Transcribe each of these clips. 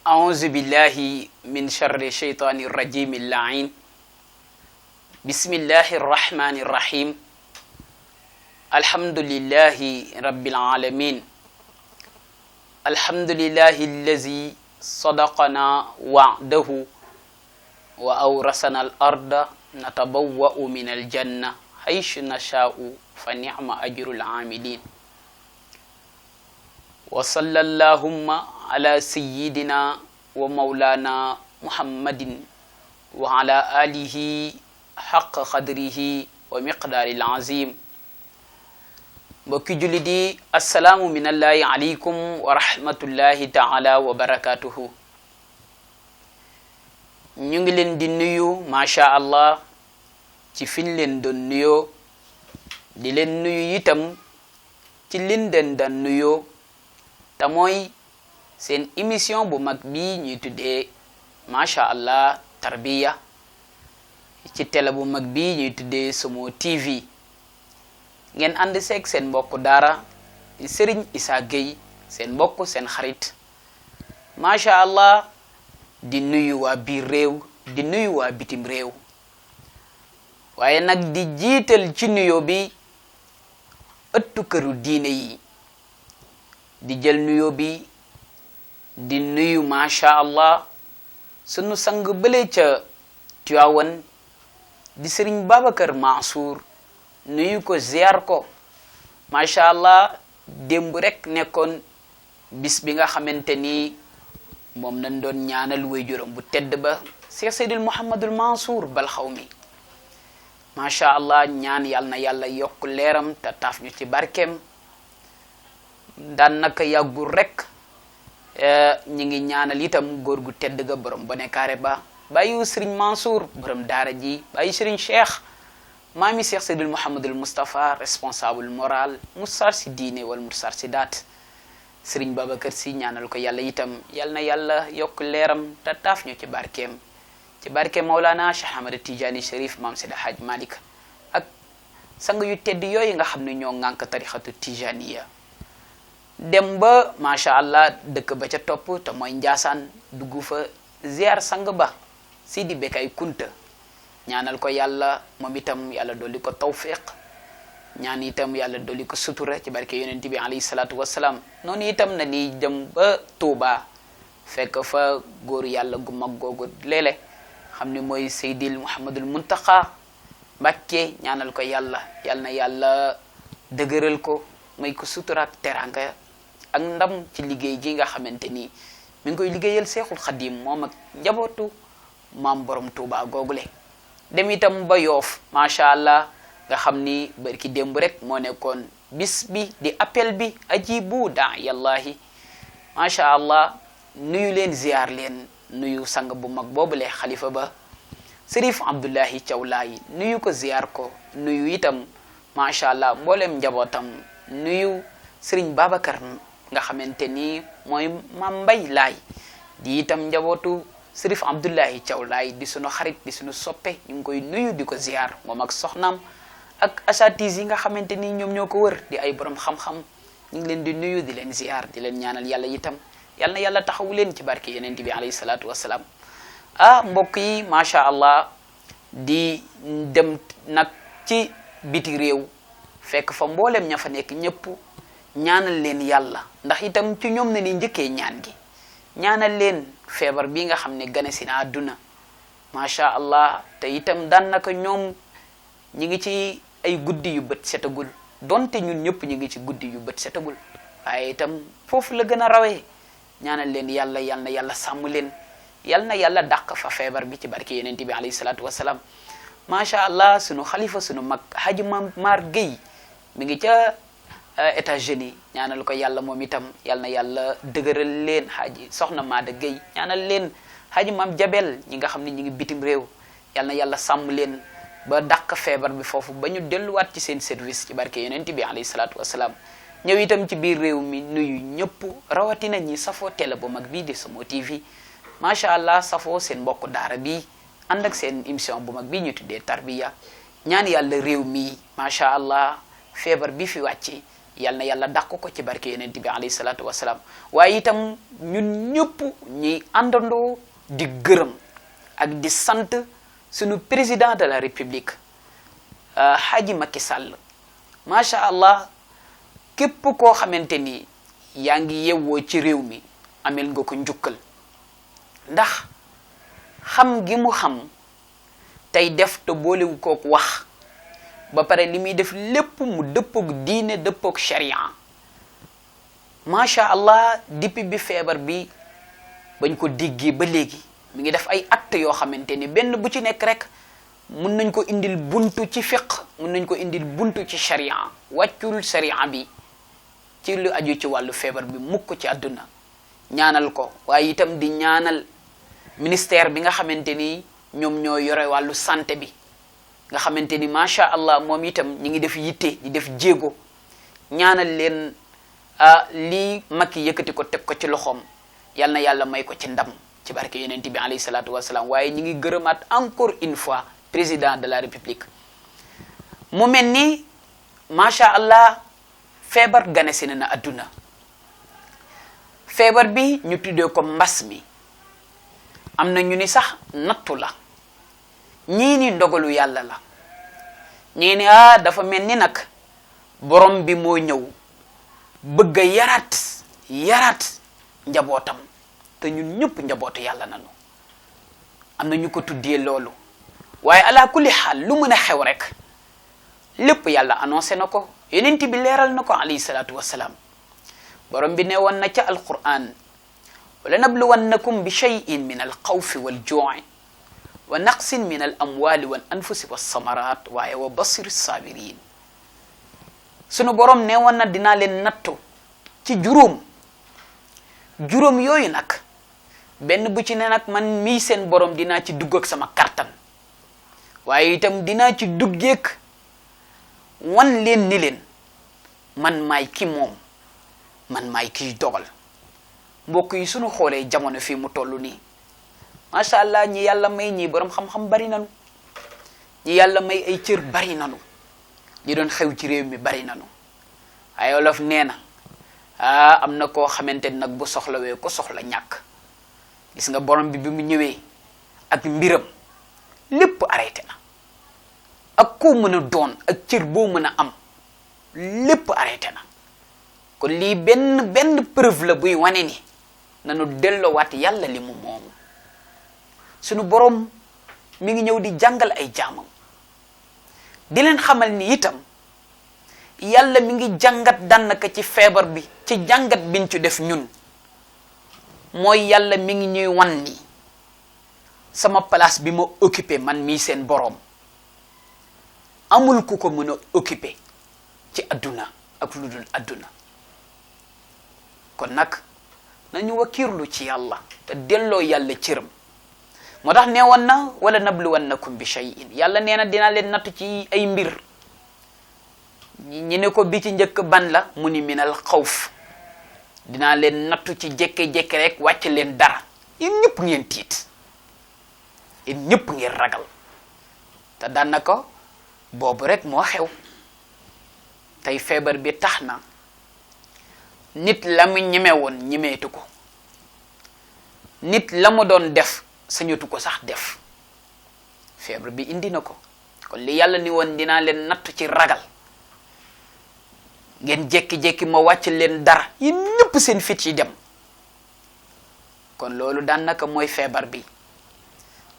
أعوذ بالله من شر الشيطان الرجيم اللعين بسم الله الرحمن الرحيم الحمد لله رب العالمين الحمد لله الذي صدقنا وعده وأورثنا الأرض نتبوأ من الجنة حيث نشاء فنعم أجر العاملين وصلى اللهم على سيدنا ومولانا محمد وعلى آله حق قدره ومقدار العظيم mbokki jullit yi assalaamu minallahi aleykum wa rahmatullahi taala wa barakatuhu ñu ngi leen di nuyu macha allah ci fiñ leen doon nuyoo di leen nuyu itam ci liñ den daan nuyoo te mooy seen émission bu mag bi ñuy tuddee macha allah tarbiya ci télé bu mag bi ñuy tuddee Somo TV ngeen ànd seeg seen mbokk daara Serigne Issa Gueye seen mbokk seen xarit macha allah di nuyu waa biir réew di nuyu waa bitim réew waaye nag di jiital ci nuyoo bi ëttu këru diine yi di jël nuyoo bi di nuyu macha allah sunu sang bële ca Tiwaawan di Serigne Babacar Mansour nuyu ko ziar ko macha allah démb rek nekkoon bis bi nga xamante ni moom nañ doon ñaanal waajuram bu tedd ba Cheikh Seydil Mouhamadul Mansour bal xaw mi macha allah ñaan yal na yàlla yokk leeram te taaf ñu ci barkeem daan naka yàggul rek ñi ngi ñaanal itam góor gu tedd ga borom bonekaare ba bàyyi Serigne Mansour borom daara ji bàyyi Serigne Cheikh maami Cheikh Seydil Mouhamadul Moustapha responsable moral mursar si diine wala mursar si daat Serigne Babacar si ñaanal ko yàlla itam yal na yàlla yokk leeram te taaf ñu ci barkeem Maulana Cheikh Ahmad Tidiane Chérif maam Seydi Hadj Malick ak sang yu tedd yooyu nga xam ne ñoo ŋànk tarixatu Tijaniya dem ba macha allah dëkk ba ca topp te mooy Njaasaan dugg fa ziar sang ba Sidi Bekay Kunta ñaanal ko yàlla moom itam yàlla dolli ko tawfiq ñaan itam yàlla dolli ko sutura ci barke yonent bi alayhi salaatu wassalaam noonu itam na ni dem ba Touba fekk fa góor yàlla gu mag googu léeg-léeg xam ni mooy Seydil Mouhamadul Muntaqa Mbakke ñaanal ko yàlla yal na yàlla dëgëral ko may ko sutura ak teranga ak ndam ci liggéey gi nga xamante ni mi ngi koy liggéeyal Seexul Xadim moom ak njabootu maam borom Touba googule dem itam ba Yoof macha allah nga xam ni barki démb rek moo nekkoon bis bi di appel bi ajibu daa yallahi macha allah nuyu leen ziar leen nuyu sang bu mag boobule xalifa ba Serif Abdullahi Thiaw Laay nuyu ko ziar ko nuyu itam macha allah mboolem njabootam nuyu Serigne Babacar nga xamante ni mooy Mam Mbay Laay di itam njabootu Serif Abdullahi Thiaw Laay di sunu xarit di sunu soppe ñu ngi koy nuyu di ko ziar moom ak soxnaam ak asatis yi nga xamante ni ñoom ñoo ko wër di ay borom xam-xam ñu ngi leen di nuyu di leen ziar di leen ñaanal yàlla itam yal na yàlla taxawu leen ci barke yonent bi alayhi salaatu wassalaam mbokk yi macha allah di dem nag ci biti réew fekk fa mboolem ña fa nekk ñëpp ñaanal leen yàlla ndax itam ci ñoom na ni njëkkee ñaan gi ñaanal leen feebar bi nga xam ne gane si na àdduna macha allah te itam daan naka ñoom ñi ngi ci ay guddi yu bët setagul donte ñun ñëpp ñu ngi ci guddi yu bët setagul waaye itam foofu la gën a rawee ñaanal leen yàlla yal na yàlla sàmm leen yal na yàlla dàq fa feebar bi ci barke yonent bi alayhi salaatu wassalaam macha allah sunu xalifa sunu mag Haji Mar Gueye mi ngi ca États-Unis ñaanal ko yàlla moom itam yal na yàlla dëgëral leen Haji soxna Maada Gueye ñaanal leen Haji Mam Jabel ñi nga xam ne ñi ngi bitim réew yal na yàlla sàmm leen ba dàq feebar bi foofu ba ñu delluwaat ci seen service ci barke yonent bi alayhi salaatu wassalaam ñëw itam ci biir réew mi nuyu ñëpp rawatina ñi safoo télé bu mag bii di Somo TV macha allah safoo seen mbokk daara bi ànd ak seen émission bu mag bii ñu tuddee tarbiya ñaan yàlla réew mi macha allah feebar bi fi wàcce yal na yàlla dàq ko ci barke yonent bi alayhi salaatu wasalaam. waaye itam ñun ñëpp ñuy àndandoo di gërëm ak di sant sunu président de la république Hadji Macky Sall macha allah képp koo xamante ni yaa ngi yewwoo ci réew mi amel nga ko njukkal ndax xam gi mu xam tey def te boolewu kook wax ba pare li muy def lépp mu dëppook diine dëppook sharia macha allah depuis bi feebar bi bañ ko déggee ba léegi mi ngi def ay acte yoo xamante ni benn bu ci nekk rek mun nañ ko indil buntu ci fiqh mun nañ ko indil buntu ci sharia wàccul sharia bi ci lu aju ci wàllu feebar bi mukk ci àdduna ñaanal ko waaye itam di ñaanal ministère bi nga xamante ni ñoom ñoo yore wàllu santé bi nga xamante ni macha allah moom itam ñi ngi def yitte di def jéego ñaanal leen lii Macky yëkkati ko teg ko ci loxoom yal na yàlla may ko ci ndam ci barke yonent bi alayhi salaatu wasalaam. waaye ñi ngi gërëmaat encore une fois président de la république mu mel ni macha allah feebar ganesi na adduna feebar bi ñu tuddee ko mbas mi am na ñu ni sax nattu la ñii ni ndogalu yàlla la ñii ni dafa mel ni nag borom bi moo ñëw bëgg a yaraat njabootam te ñun ñëpp njabootu yàlla nanu am na ñu ko tuddee loolu waaye ala kulli xaal lu mën a xew rek lépp yàlla annoncé na ko yonent bi leeral na ko alayhi salaatu wassalaam borom bi ne woon na ca alquran wala nabluwannakum bi shay'in min alxawfi waljuu'i wa naqsin min al amwali wal anfusi wassamarat waaye wa basiri sabirin sunu borom ne woon na dinaa leen nattu ci juróom yooyu nag benn bu ci ne nag man mii seen borom dinaa ci dugg ak sama kartan waaye itam dinaa ci duggeek wan leen ni leen man maay ki moom man maay kiy dogal mbokk yi sunu xoolee jamono fii mu toll nii macha allah ñi yàlla may ñii borom xam-xam bari nanu ñi yàlla may ay cër bari nanu ñi doon xew ci réew mi bari nanu ay olof nee na am na koo xamante nag bu soxlawee ko soxla ñàkk gis nga borom bi mu ñëwee ak mbiram lépp arrêté na ak koo mën a doon ak cër boo mën a am lépp arrêté na kon lii benn preuve la buy wane ni nanu delloowaat yàlla li mu moom sunu borom mi ngi ñëw di jàngal ay jaamam di leen xamal ni itam yàlla mi ngi jàngat dànnaka ci feebar bi ci jàngat biñ ci def ñun mooy yàlla mi ngi ñuy wan ni sama place bi ma occupé man mii seen boroom amul ku ko mën a occupé ci adduna ak lu dul adduna kon nag nañu wakiirlu ci yàlla te delloo yàlla cëram moo tax nee woon na wala nabluwannakum bi shay'in yàlla nee na dinaa leen nattu ci ay mbir ñi ne ko bi ci njëkk ban la mu ni minal xawf dinaa leen nattu ci jékke-jékke rek wàcc leen dara yéen ñëpp ngeen tiit yéen ñëpp ngeen ragal te daanaka boobu rek moo xew tey feebar bi tax na nit la mu ñeme woon ñemeetu ko nit la mu doon def sañatu ko sax def feebar bi indi na ko kon li yàlla ni woon dinaa leen nattu ci ragal ngeen jékki-jékki ma wàcc leen dara yéen ñëpp seen fit yi dem kon loolu daanaka mooy feebar bi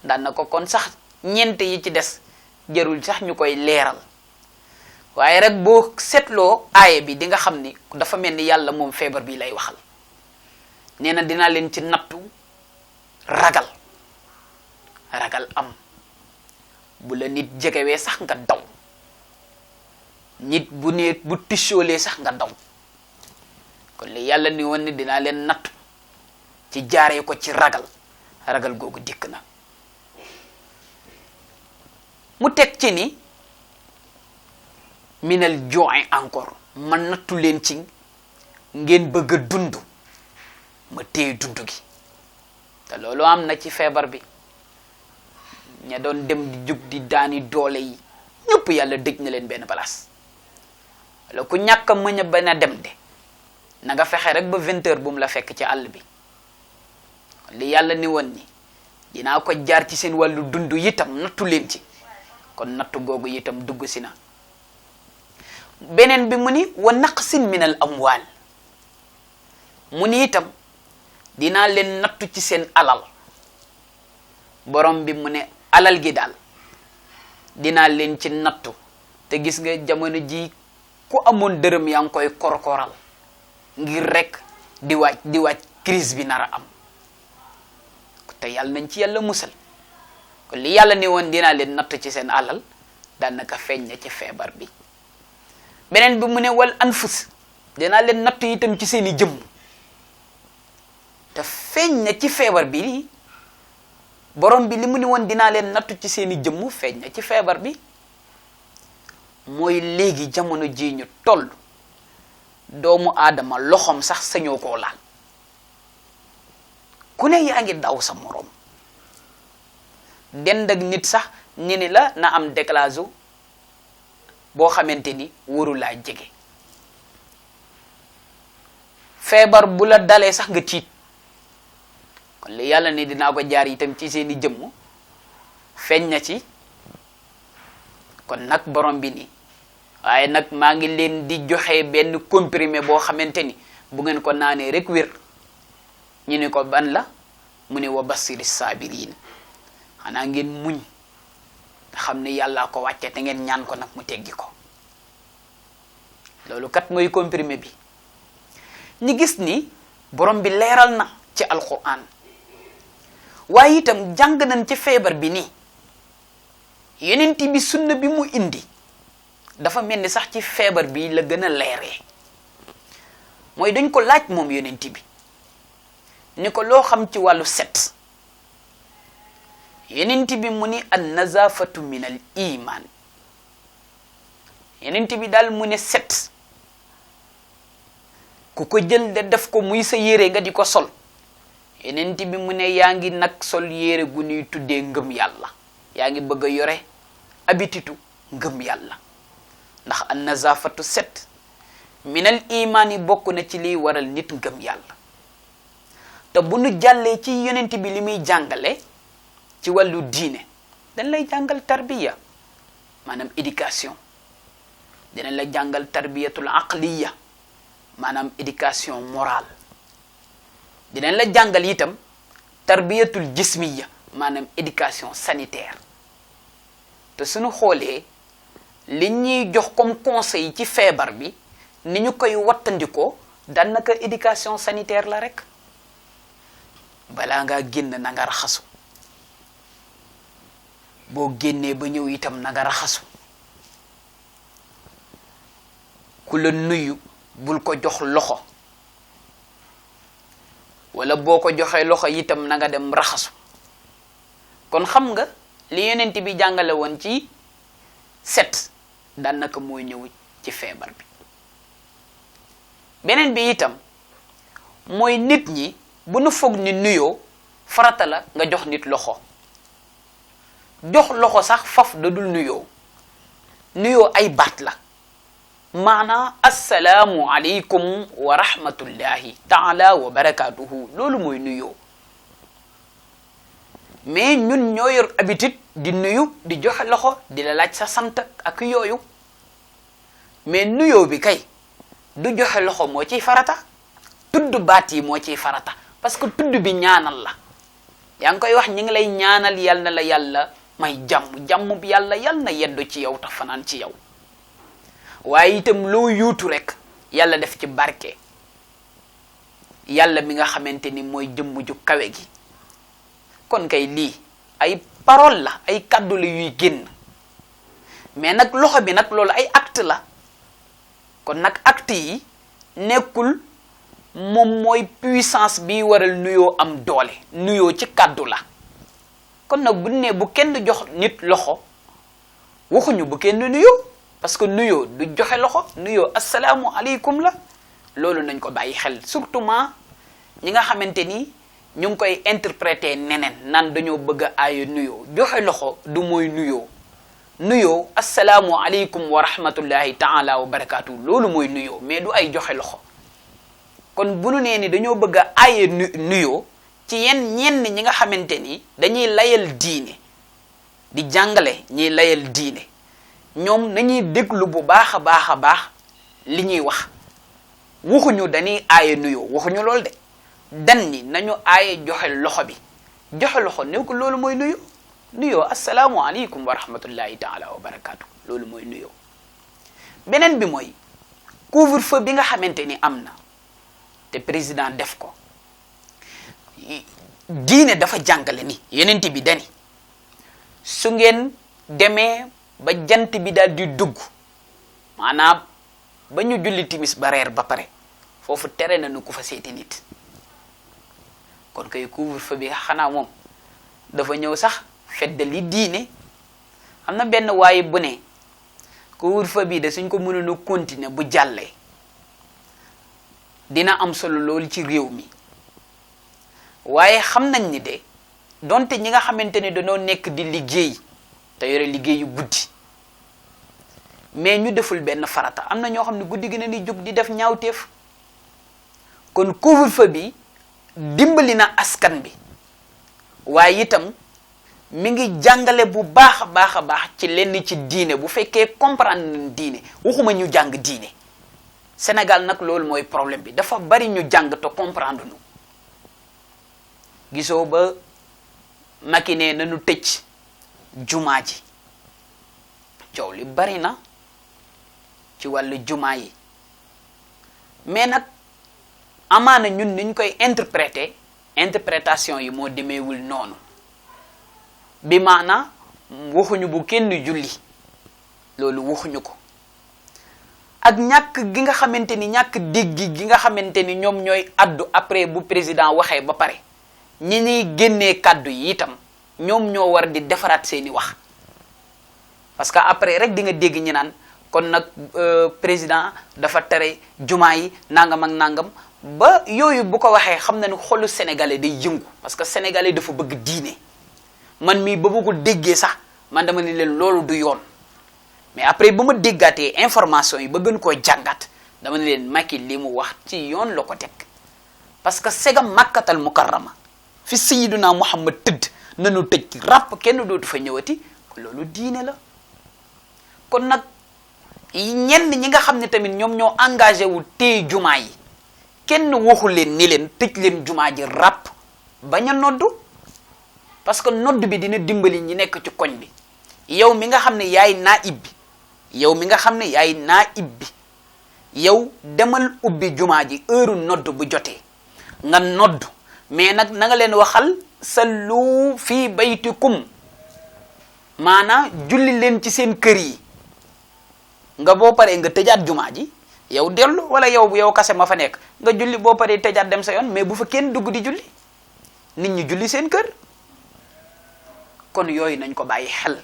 daanaka kon sax ñeent yi ci des jarul sax ñu koy leeral waaye rek boo seetloo aaye bi di nga xam ni dafa mel ni yàlla moom feebar bi lay waxal nee na dinaa leen ci nattu ragal am bu la nit jegewee sax nga daw nit bu ne bu tisoolee sax nga daw kon li yàlla ni woon ni dinaa leen nattu ci jaaree ko ci ragal googu dikk na mu teg ci ni minal ju'i encore ma nattu leen ci ngeen bëgg a dund ma téye dund gi te loolu am na ci feebar bi ña doon dem di jug di daani doole yi ñëpp yàlla dëj na leen benn place wala ku ñàkk a mën a bañ a dem de na nga fexe rek ba 20h bu mu la fekk ci àll bi li yàlla ni woon ni dinaa ko jaar ci seen wàllu dund itam nattu leen ci kon nattu googu itam dugg si na beneen bi mu ni wa naqsin min al amwal mu ni itam dinaa leen nattu ci seen alal borom bi mu ne alal gi daal dinaa leen ci nattu te gis nga jamono ji ku amoon dërëm yaa ngi koy korkoral ngir rek di waaj crise bi nar a am te yàlla nañ ci yàlla musal kon li yàlla ni woon dinaa leen nattu ci seen alal daanaka feeñ na ci feebar bi beneen bi mu ne wal anfus dinaa leen nattu itam ci seeni jëmm te feeñ na ci feebar bi borom bi li mu ni woon dinaa leen nattu ci seeni jëmm feeñ na ci feebar bi mooy léegi jamono ji ñu toll doomu aadama loxom sax sañoo koo laal ku ne yaa ngi daw sa morom dend ak nit sax ñu ni la na am déclaration boo xamante ni waru laa jege feebar bu la dalee sax nga tiit kon li yàlla ne dinaa ko jaar itam ci seeni jëmm feeñ na ci kon nag borom bi ni waaye nag maa ngi leen di joxe benn comprimé boo xamante ni bu ngeen ko naanee rek wér ñu ne ko ban la mu ne wa basiri saabiriin xanaa ngeen muñ te xam ne yàllaa ko wàcce te ngeen ñaan ko nag mu teggi ko loolu kat mooy comprimé bi ñi gis ni borom bi leeral na ci alquran waaye itam jàng nañ ci feebar bi nii yonent bi sunna bi mu indi dafa mel ni sax ci feebar bi la gën a leeree mooy dañ ko laaj moom yonent bi ni ko loo xam ci wàllu set yonent bi mu ni an nazafatu min al iman yonent bi daal mu ne set ku ko jël de def ko muy sa yére nga di ko sol yonent bi mu ne yaa ngi nag sol yére gu ñuy tuddee ngëm yàlla yaa ngi bëgg a yore habitude ngëm yàlla ndax an nazafatu set minal imaan yi bokk na ci liy waral nit ngëm yàlla te bu nu jàllee ci yonent bi li muy jàngale ci wàllu diine dañ lay jàngal tarbiya maanaam éducation dinañ la jàngal tarbiyatul aqliya maanaam éducation morale dinañ la jàngal itam tarbiyatul jismiya maanaam éducation sanitaire te suñu xoolee li ñuy jox comme conseil ci feebar bi ni ñu koy wattandikoo daanaka éducation sanitaire la rek balaa ngaa génn na nga raxasu boo génnee ba ñëw itam na nga raxasu ku la nuyu bul ko jox loxo wala boo ko joxee loxo itam na nga dem raxasu kon xam nga li yonent bi jàngale woon ci set daanaka mooy ñëw ci feebar bi beneen bi itam mooy nit ñi bu nu foog ni nuyoo farata la nga jox nit loxo jox loxo sax faf da dul nuyoo ay baat la maanaa assalaamu aleykum wa rahmatullahi taala wa barakatuhu loolu mooy nuyoo mais ñun ñoo yor habitude di nuyu di joxe loxo di la laaj sa sant ak yooyu mais nuyoo bi kay du joxe loxo moo ciy farata tudd baat yi moo ciy farata parce que tudd bi ñaanal la yaa ngi koy wax ñi ngi lay ñaanal yal na la yàlla may jàmm bi yàlla yal na yeddu ci yow tax fanaan ci yow waaye itam loo yuutu rek yàlla def ci barke yàlla mi nga xamante ni mooy jëmm ju kawe gi kon kay lii ay parole la ay kàddu la yuy génn mais nag loxo bi nag loolu ay acte la kon nag acte yi nekkul moom mooy puissance bi waral nuyoo am doole nuyoo ci kàddu la kon nag bu ne bu kenn jox nit loxo waxuñu bu kenn nuyoo parce que nuyoo du joxe loxo nuyoo assalaamu aleykum la loolu nañ ko bàyyi xel surtout ñi nga xamante ni ñu ngi koy interpréter neneen nan dañoo bëgg a aaye nuyoo joxe loxo du mooy nuyoo nuyoo assalaamu aleykum wa rahmatullahi taala wa barakaatu loolu mooy nuyoo mais du ay joxe loxo kon bu nu nee ni dañoo bëgg a aaye nuyoo ci ñenn ñi nga xamante ni dañuy layal diine di jàngale ñiy layal diine ñoom nañuy déglu bu baax a baax li ñuy wax waxuñu dañuy aaye nuyoo waxuñu loolu de dan ni nañu aaye joxe loxo bi joxe loxo ne ko loolu mooy nuyoo assalaamu aleykum wa rahmatullahi taala wa barakaatu loolu mooy nuyoo beneen bi mooy couvre-feu bi nga xamante ni am na te président def ko diine dafa jàngale ni yenent bi dani su ngeen demee ba jant bi daal di dugg maanaam ba ñu julli timis ba reer ba pare foofu tere nañu ku fa seeti nit kon kay couvre-feu bi xanaa moom dafa ñëw sax feddali diine am na benn waaye bu ne couvre-feu bi de suñ ko mënoon a continuer bu jàllee dina am solo loolu ci réew mi waaye xam nañ ni de donte ñi nga xamante ni dañoo nekk di liggéey te yore liggéeyu guddi mais ñu deful benn farata am na ñoo xam ne guddi gi na ni jóg di def ñaawteef kon couvre-feu bi dimbali na askan bi waaye itam mi ngi jàngale bu baax a baax ci lenn ci diine bu fekkee comprendre nañ diine waxuma ñu jàng diine Sénégal nag loolu mooy problème bi dafa bari ñu jàng te comprendre nu gisoo ba Macky ne nañu tëj jumaa ji coow li bari na ci wàllu jumaa yi mais nag amaana ñun niñ koy interprétation yi moo demeewul noonu bi maana waxuñu bu kenn julli loolu waxuñu ko ak ñàkk gi nga xamante ni ñàkk dégg gi nga xamante ni ñoom ñooy addu après bu président waxee ba pare ñi ñuy génnee kàddu yi itam ñoom ñoo war di defaraat seeni wax parce que après rek di nga dégg ñi naan kon nag président dafa tere jumaa yi nangam ak nangam ba yooyu bu ko waxee xam na ni xolu sénégalais day yëngu parce que sénégalais dafa bëgg diine man mii ba ma ko déggee sax man dama ni leen loolu du yoon mais après ba ma déggaatee information yi ba gën koo jàngat dama ni leen Macky li mu wax ci yoon la ko teg parce que segam makkatal mukarrama fi sayyiduna Muhammad tëdd nanu tëj ràpp kenn dootu fa ñëwati loolu diine la kon nag ñenn ñi nga xam ne tamit ñoom ñoo engagé wu téye jumaa yi kenn waxu leen ni leen tëj leen jumaa ji ràpp bañ a noddu parce que nodd bi dina dimbali ñi nekk ci koñ bi yow mi nga xam ne yaay naib bi yow mi nga xam ne yaay naib bi yow demal ubbi jumaa ji heure nodd bu jotee nga nodd mais nag na nga leen waxal sallu fii baytikum maanaam julli leen ci seen kër yi nga boo paree nga tëjaat jumaa ji yow dellu wala yow kase ma fa nekk nga julli boo paree tëjaat dem sa yoon mais bu fa kenn dugg di julli nit ñi julli seen kër kon yooyu nañ ko bàyyi xel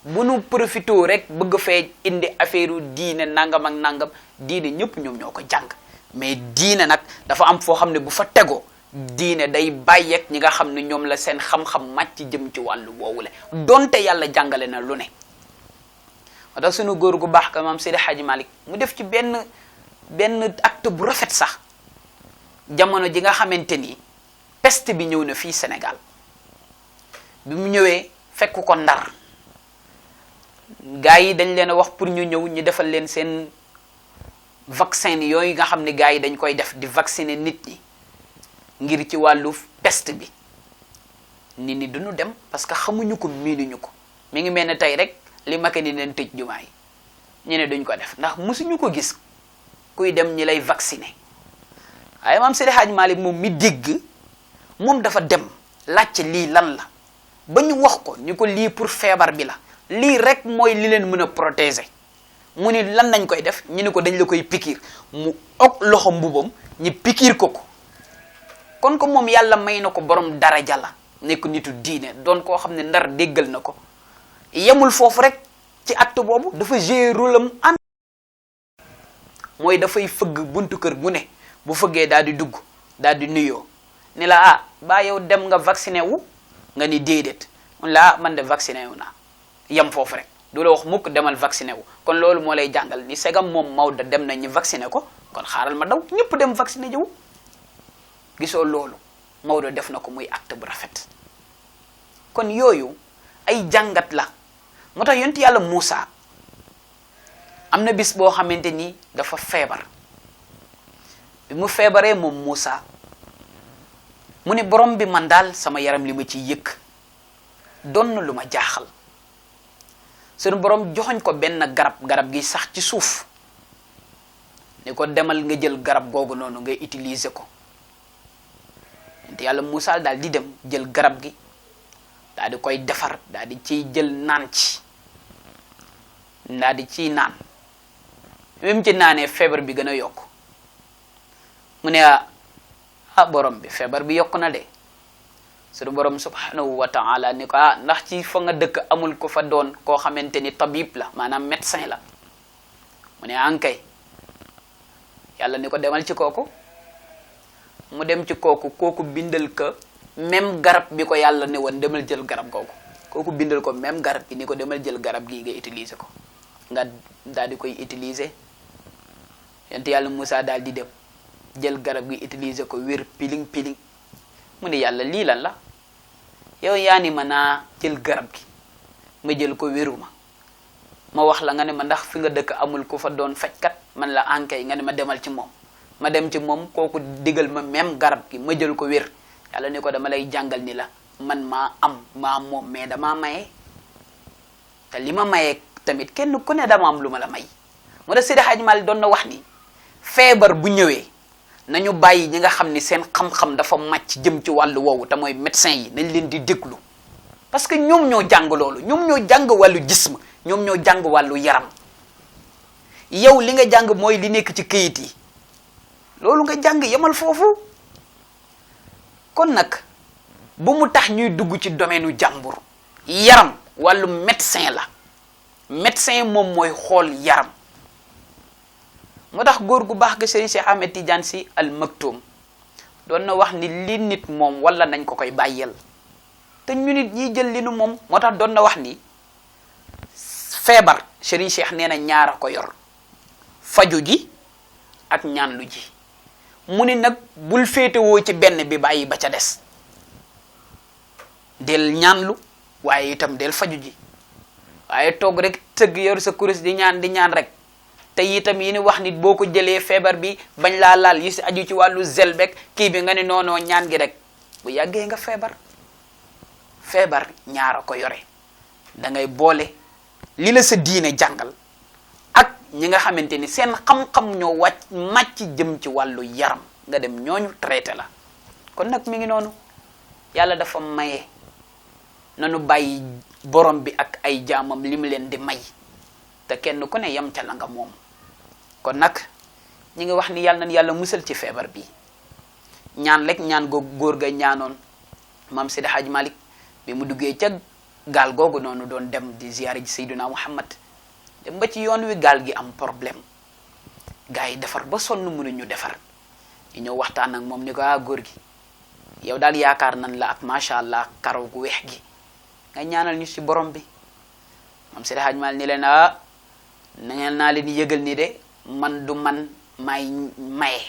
bu nu profité rek bëgg fee indi affaire diine nangam ak nangam diine ñëpp ñoom ñoo ko jàng mais diine nag dafa am foo xam ne bu fa tegoo diine day bàyyeeg ñi nga xam ne ñoom la seen xam-xam màcc jëm ci wàllu woowule donte yàlla jàngale na lu ne moo tax sunu góor gu baax ka maam Seydi Hadji Malick mu def ci benn acte bu rafet sax jamono ji nga xamante ni peste bi ñëw na fii Sénégal bi mu ñëwee fekk ko Ndar gars yi dañ leen a wax pour ñu ñëw ñu defal leen seen vaccin yooyu nga xam ne gars yi dañ koy def di vacciner nit ñi ngir ci wàllu peste bi nit ñi duñu dem parce que xamuñu ko miinuñu ko mi ngi mel ne tey rek li Macky ni leen tëj jumaa yi ñu ne duñ ko def ndax musuñu ko gis kuy dem ñi lay vacciner waaye maam Seydi Hadji Malick moom mi dégg moom dafa dem laajte lii lan la ba ñu wax ko ñu ko lii pour feebar bi la lii rek mooy li leen mën a protéger mu ni lan nañ koy def ñu ni ko dañ la koy pikiir mu ok loxo mbubam ñi pikiir ko kon ko moom yàlla may na ko borom daraja la nekk nitu diine doon koo xam ne Ndar déggal na ko yemul foofu rek ci acte boobu dafa jouer rôle am ànd mooy dafay fëgg buntu kër gu ne bu fëggee daal di dugg daal di nuyoo ni la ah baa yow dem nga vacciné wu nga ni déedéet mun la ah man de vacciné wu naa yem foofu rek du la wax mukk demal vacciné wu kon loolu moo lay jàngal ni segam moom Maodo dem na ñu vacciné ko kon xaaral ma daw ñëpp dem vacciné jiwu gisoo loolu Maodo def na ko muy acte bu rafet kon yooyu ay jàngat la moo tax yonent yàlla Muusa am na bis boo xamante ni dafa feebar bi mu feebaree moom Muusa mu ne borom bi man daal sama yaram li ma ci yëkk doon na lu ma jaaxal sunu borom joxoñ ko benn garab gi sax ci suuf ni ko demal nga jël garab googu noonu nga utiliser ko te yàlla Muusa daal di dem jël garab gi daal di koy defar daal di ciy jël naan ci daal di ciy naan même ci naanee feebar bi gën a yokk mu ne borom bi feebar bi yokk na de sunu borom subhanahu wa ta'ala ni ko ndax ci fa nga dëkk amul ko fa doon koo xamante ni tabib la maanaam médecin la mu ne ankay yàlla ni ko demal ci kooku mu dem ci kooku bindal ko même garab bi ko yàlla ne woon demal jël garab kooku bindal ko même garab gi ni ko demal jël garab gi nga utiliser ko nga daal di koy utiliser yonent yàlla Moussa daal di dem jël garab gi utiliser ko wér piling mu ne yàlla lii lan la yow yaa ni ma naa jël garab gi ma jël ko wéruma ma wax la nga ne ma ndax fi nga dëkk amul ku fa doon fajkat man la ankay nga ne ma demal ci moom ma dem ci moom kooku digal ma même garab gi ma jël ko wér yàlla ni ko dama lay jàngal ni la man maa moom mais damaa maye te li ma maye tamit kenn ku ne dama am lu ma la may moo tax Seydi Hadji Malick doon na wax ni feebar bu ñëwee nañu bàyyi ñi nga xam ni seen xam-xam dafa màcc jëm ci wàllu woowu te mooy médecin yi nañ leen di déglu parce que ñoom ñoo jàng loolu ñoom ñoo jàng wàllu jism ñoom ñoo jàng wàllu yaram yow li nga jàng mooy li nekk ci këyit yi loolu nga jàng yemal foofu kon nag bu mu tax ñuy dugg ci domaine u jàmbur yaram wàllu médecin la médecin moom mooy xool yaram moo tax góor gu baax ga Serigne Cheikh Ahmed Tidiane Sy Al Maktoum doon na wax ni li nit moom wala nañ ko koy bàyyeel te ñu nit ñiy jël li nu moom moo tax doon na wax ni feebar Serigne Cheikh nee na ñaar a ko yor faju ji ak ñaan lu ji mu ni nag bul féetewoo ci benn bi bàyyi ba ca des del ñaanlu waaye itam del faju ji waaye toog rek tëgg yor sa kurus di ñaan rek te itam yi ni wax nit boo ko jëlee feebar bi bañ laa laal yi si aju ci wàllu zel bek kii bi nga ne noonoo ñaan gi rek bu yàggee nga feebar ñaara ko yore da ngay boole li la sa diine jàngal ak ñi nga xamante ni seen xam-xam ñoo màcc jëm ci wàllu yaram nga dem ñooñu traité la kon nag mi ngi noonu yàlla dafa maye nanu bàyyi borom bi ak ay jaamam li mu leen di may te kenn ku ne yam ca la nga moom kon nag ñi ngi wax ni yàlla na yàlla musal ci feebar bi ñaan rek ñaan googu góor ga ñaanoon maam Seydi Hadji Malick bi mu duggee ca gaal googu noonu doon dem di ziyaare ji Seydina Muhammad dem ba ci yoon wi gaal gi am problème gars yi defar ba sonn mënuñu defar ñu ñëw waxtaan ak moom ni ko góor gi yow daal yaakaar nan la ak macha allah karaw gu weex gi nga ñaanal ñu ci borom bi maam Seydi Hadji Malick ni leen na ngeen naa leen yëgal ni de man du man may maye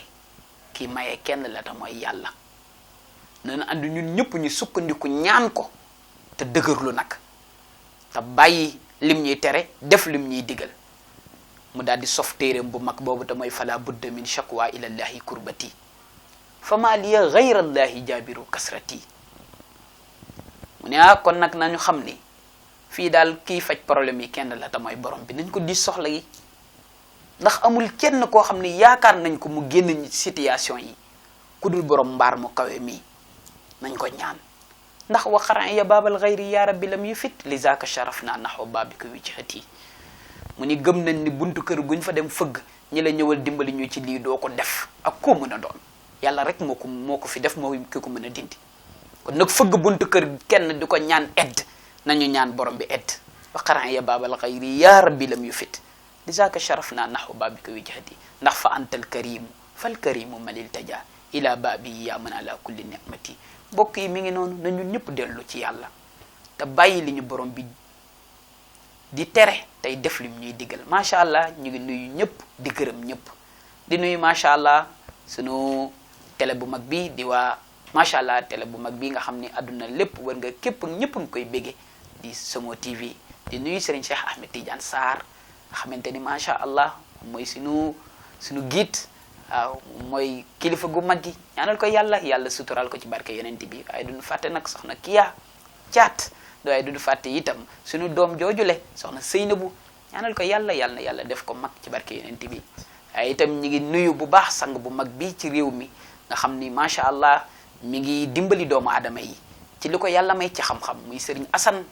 kii maye kenn la te mooy yàlla nana andi ñun ñëpp ñu sukkandiku ñaan ko te dëgërlu nag te bàyyi lim ñuy tere def lim ñuy digal mu daal di sof téeréem bu mag boobu te mooy fala budda min shakwa ila llahi kurbati fama liya ghayra llahi jabiru kasrati mu ne kon nag nañu xam ni fii daal kii faj problème yi kenn la te mooy borom bi nañ ko di soxla yi ndax amul kenn koo xam ne yaakaar nañ ko mu génn situation yi ku dul borom mbaar mu kawe mii nañ ko ñaan ndax wa xaran ya baabal xayri ya rabbi lam yufit li zaaka sharaf naa naxwa baabika wijhati mu ni gëm nañ ni buntu kër guñ fa dem fëgg ñi la ñëwal dimbali ñu ci lii doo ko def ak koo mën a doon yàlla rek moo ko fi def moo ki ko mën a dindi kon nag fëgg buntu kër kenn di ko ñaan edd nañu ñaan borom bi edd wa xaran ya baabal xayri ya rabbi lam yufit li zaaka sharaf naa naxwa baabika wijhati ndax fa antal karimu fal karimu manil taja ila baabi yaa mën ala kulli nicmati mbokk yi mi ngi noonu na ñun ñëpp dellu ci yàlla te bàyyi li ñu borom bi di tere tey def lim ñuy diggal macha allah ñu ngi nuyu ñëpp di gërëm ñëpp di nuyu macha allah sunu télé bu mag bi di waa macha allah télé bu mag bi nga xam ni àdduna lépp war nga képp ñëpp nga koy bége di Somo TV di nuyu Serigne Cheikh Ahmed Tidiane Sarr nga xamante ni macha allah mooy sunu giit waaw mooy kilifa gu mag gi ñaanal ko yàlla sutural ko ci barke yonent bi waaye duñu fàtte nag soxna Kiya Caat waaye duñu fàtte itam sunu doom joojule soxna Seynabu ñaanal ko yàlla def ko mag ci barke yonent bi waaye itam ñi ngi nuyu bu baax sang bu mag bi ci réew mi nga xam ni macha allah mi ngi dimbali doomu aadama yi ci li ko yàlla may ci xam-xam muy Serigne Assane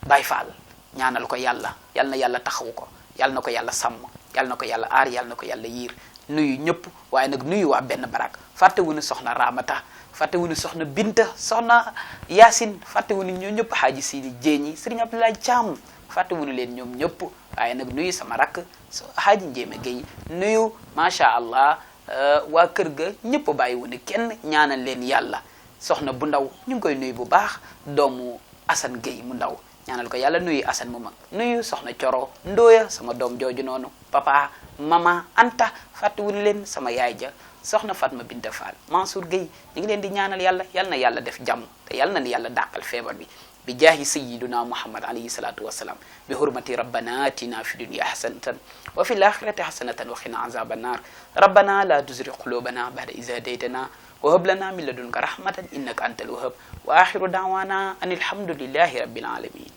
Baye Fall ñaanal ko yàlla na yàlla taxawu ko yàlla na ko yàlla sàmm yàlla na ko yàlla aar yàlla na ko yàlla yiir nuyu ñëpp waaye nag nuyu waa benn barak fàtte wuñu soxna Ramata fàtte wuñu soxna Binta soxna Yaasin fàtte wuñu ñoom ñëpp xaaji Sidi Jéeñi Serigne Abdoulaye Thiam fàtte wuñu leen ñoom ñëpp waaye nag nuyu sama rakk xaaji Njéeme Gueye nuyu macha allah waa kër ga ñëpp bàyyi wuñu kenn ñaanal leen yàlla soxna bu ndaw ñu ngi koy nuyu bu baax doomu Assane Gueye mu ndaw ñaanal ko yàlla nuyu Assane mu mag nuyu soxna Coro Ndooya sama doom jooju noonu papa mama Anta fàttewuñu leen sama yaay ja soxna Fatma Binta Fall Mansour Gueye ñu ngi leen di ñaanal yàlla na yàlla def jàmm te yàlla na ni yàlla dàqal feebar bi bi jaahi sayyiduna Muhammad alayhi salatu wassalam bi hurmati rabbana atina fi dunya hasanatan wa fil akhirati hasanatan wa qina azaban nar rabbana la tuzigh qulubana ba'da idh hadaytana wa hab lana min ladunka rahmatan innaka antal wahhab wa akhiru da'wana anil hamdulillahi rabbil alamin